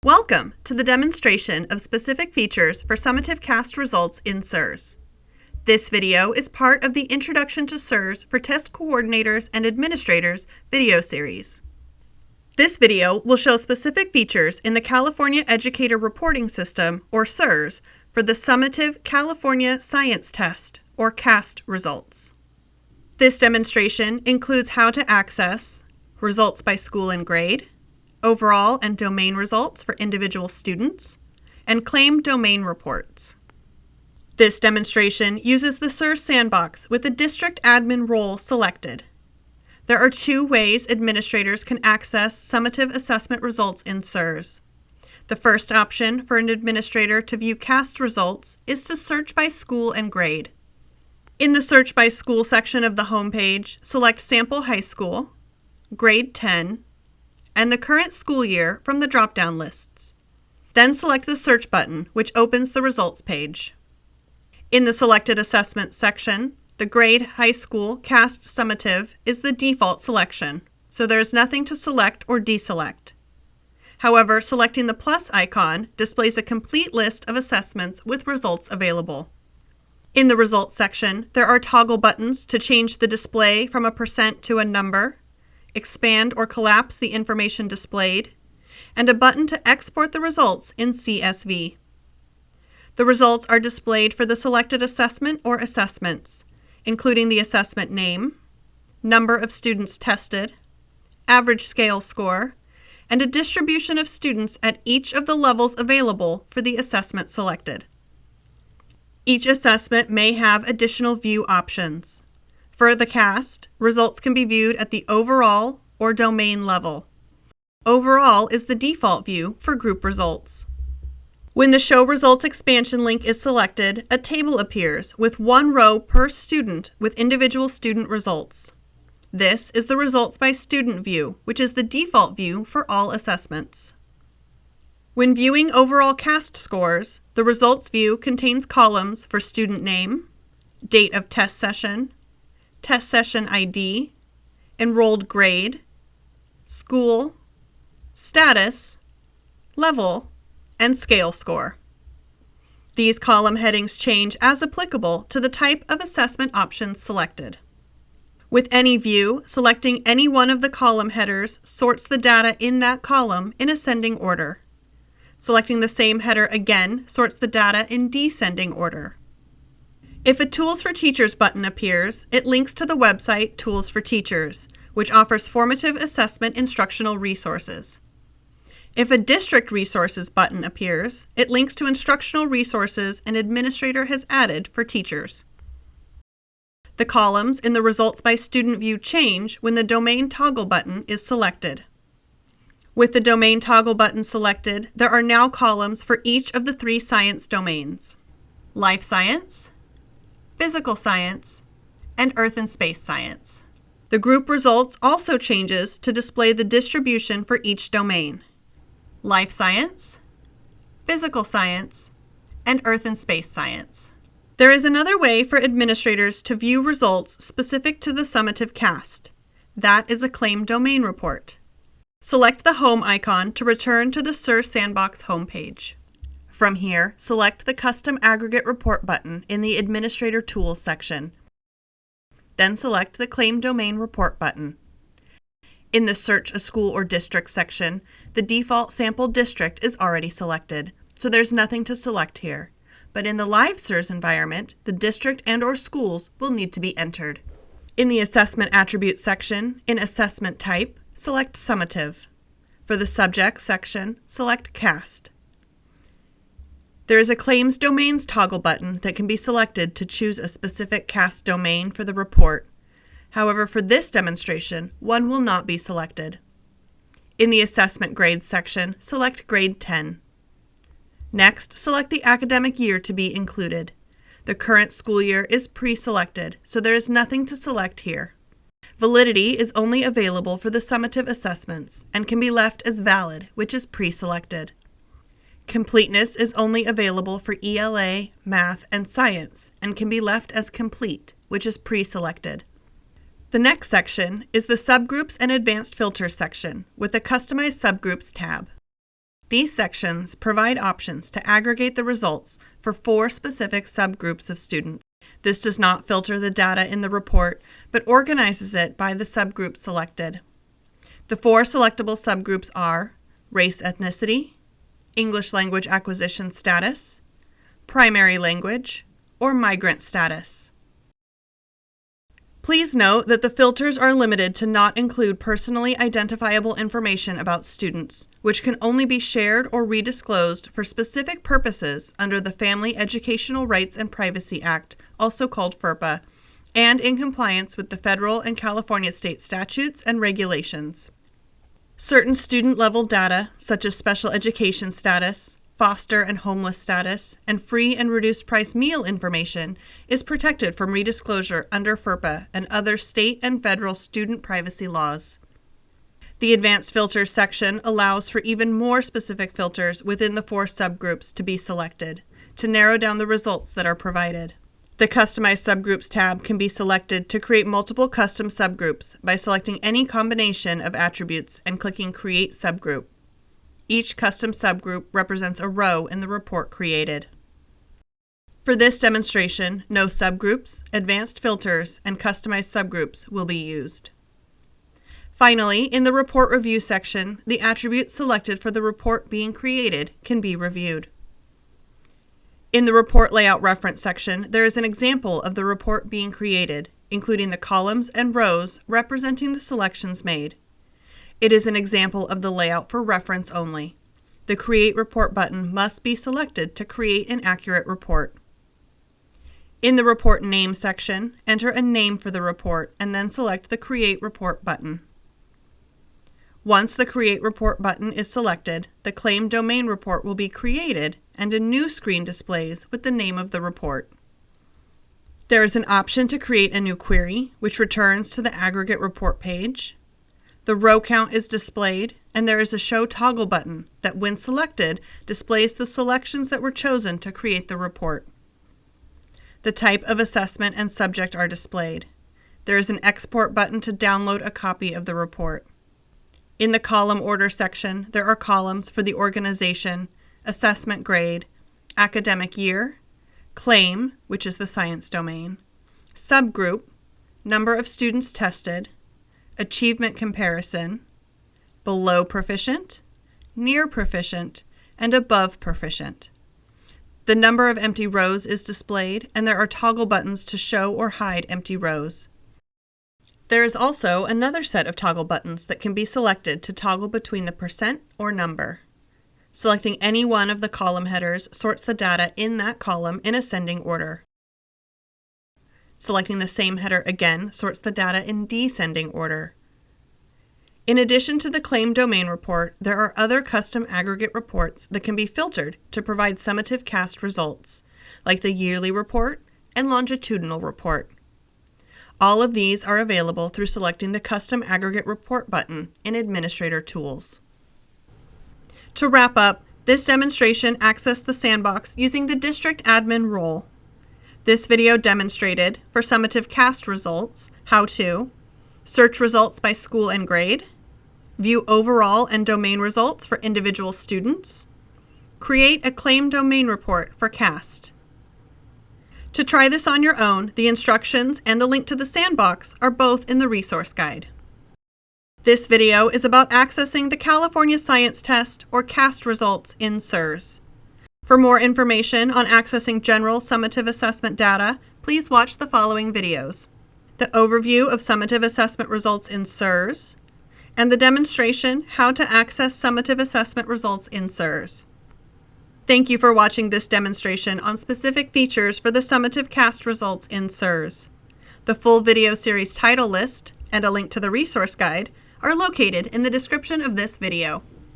Welcome to the demonstration of specific features for summative CAST results in CERS. This video is part of the Introduction to CERS for Test Coordinators and Administrators video series. This video will show specific features in the California Educator Reporting System, or CERS, for the Summative California Science Test, or CAST results. This demonstration includes how to access results by school and grade, overall and domain results for individual students, and claim domain reports. This demonstration uses the CERS Sandbox with the district admin role selected. There are two ways administrators can access summative assessment results in CERS. The first option for an administrator to view CAST results is to search by school and grade. In the Search by School section of the homepage, select Sample High School, Grade 10, and the current school year from the drop-down lists. Then select the Search button, which opens the results page. In the Selected Assessments section, the Grade High School CAST Summative is the default selection, so there is nothing to select or deselect. However, selecting the plus icon displays a complete list of assessments with results available. In the Results section, there are toggle buttons to change the display from a percent to a number, expand or collapse the information displayed, and a button to export the results in CSV. The results are displayed for the selected assessment or assessments, including the assessment name, number of students tested, average scale score, and a distribution of students at each of the levels available for the assessment selected. Each assessment may have additional view options. For the CAST, results can be viewed at the overall or domain level. Overall is the default view for group results. When the Show Results expansion link is selected, a table appears with one row per student with individual student results. This is the Results by Student view, which is the default view for all assessments. When viewing overall CAST scores, the Results view contains columns for student name, date of test session ID, enrolled grade, school, status, level, and scale score. These column headings change as applicable to the type of assessment options selected. With any view, selecting any one of the column headers sorts the data in that column in ascending order. Selecting the same header again sorts the data in descending order. If a Tools for Teachers button appears, it links to the website Tools for Teachers, which offers formative assessment instructional resources. If a District Resources button appears, it links to instructional resources an administrator has added for teachers. The columns in the Results by Student view change when the Domain Toggle button is selected. With the Domain Toggle button selected, there are now columns for each of the three science domains: Life Science, Physical Science, and Earth and Space Science. The group results also changes to display the distribution for each domain: Life Science, Physical Science, and Earth and Space Science. There is another way for administrators to view results specific to the summative CAST. That is a claim domain report. Select the Home icon to return to the CERS Sandbox homepage. From here, select the Custom Aggregate Report button in the Administrator Tools section. Then select the Claim Domain Report button. In the Search a School or District section, the default sample district is already selected, so there's nothing to select here. But in the live CERS environment, the district and/or schools will need to be entered. In the Assessment Attributes section, in Assessment Type, select Summative. For the Subjects section, select CAST. There is a Claims Domains toggle button that can be selected to choose a specific CAST domain for the report. However, for this demonstration, one will not be selected. In the Assessment Grades section, select Grade 10. Next, select the academic year to be included. The current school year is pre-selected, so there is nothing to select here. Validity is only available for the summative assessments and can be left as valid, which is pre-selected. Completeness is only available for ELA, Math, and Science and can be left as complete, which is pre-selected. The next section is the Subgroups and Advanced Filters section with the Customize Subgroups tab. These sections provide options to aggregate the results for 4 specific subgroups of students. This does not filter the data in the report, but organizes it by the subgroup selected. The 4 selectable subgroups are race ethnicity, English language acquisition status, primary language, or migrant status. Please note that the filters are limited to not include personally identifiable information about students, which can only be shared or redisclosed for specific purposes under the Family Educational Rights and Privacy Act, also called FERPA, and in compliance with the federal and California state statutes and regulations. Certain student-level data, such as special education status, foster and homeless status, and free and reduced price meal information, is protected from redisclosure under FERPA and other state and federal student privacy laws. The Advanced Filters section allows for even more specific filters within the 4 subgroups to be selected, to narrow down the results that are provided. The Customize Subgroups tab can be selected to create multiple custom subgroups by selecting any combination of attributes and clicking Create Subgroup. Each custom subgroup represents a row in the report created. For this demonstration, no subgroups, advanced filters, and customized subgroups will be used. Finally, in the Report Review section, the attributes selected for the report being created can be reviewed. In the Report Layout Reference section, there is an example of the report being created, including the columns and rows representing the selections made. It is an example of the layout for reference only. The Create Report button must be selected to create an accurate report. In the Report Name section, enter a name for the report and then select the Create Report button. Once the Create Report button is selected, the claim domain report will be created and a new screen displays with the name of the report. There is an option to create a new query, which returns to the aggregate report page. The row count is displayed, and there is a Show Toggle button that, when selected, displays the selections that were chosen to create the report. The type of assessment and subject are displayed. There is an Export button to download a copy of the report. In the Column Order section, there are columns for the organization, assessment grade, academic year, claim, which is the science domain, subgroup, number of students tested, achievement comparison, below proficient, near proficient, and above proficient. The number of empty rows is displayed, and there are toggle buttons to show or hide empty rows. There is also another set of toggle buttons that can be selected to toggle between the percent or number. Selecting any one of the column headers sorts the data in that column in ascending order. Selecting the same header again sorts the data in descending order. In addition to the claim domain report, there are other custom aggregate reports that can be filtered to provide summative CAST results, like the yearly report and longitudinal report. All of these are available through selecting the Custom Aggregate Report button in Administrator Tools. To wrap up, this demonstration accessed the Sandbox using the District Admin role. This video demonstrated, for summative CAST results, how to search results by school and grade, view overall and domain results for individual students, create a claim domain report for CAST. To try this on your own, the instructions and the link to the Sandbox are both in the resource guide. This video is about accessing the California Science Test or CAST results in CERS. For more information on accessing general summative assessment data, please watch the following videos: the overview of summative assessment results in CERS, and the demonstration how to access summative assessment results in CERS. Thank you for watching this demonstration on specific features for the summative CAST results in CERS. The full video series title list and a link to the resource guide are located in the description of this video.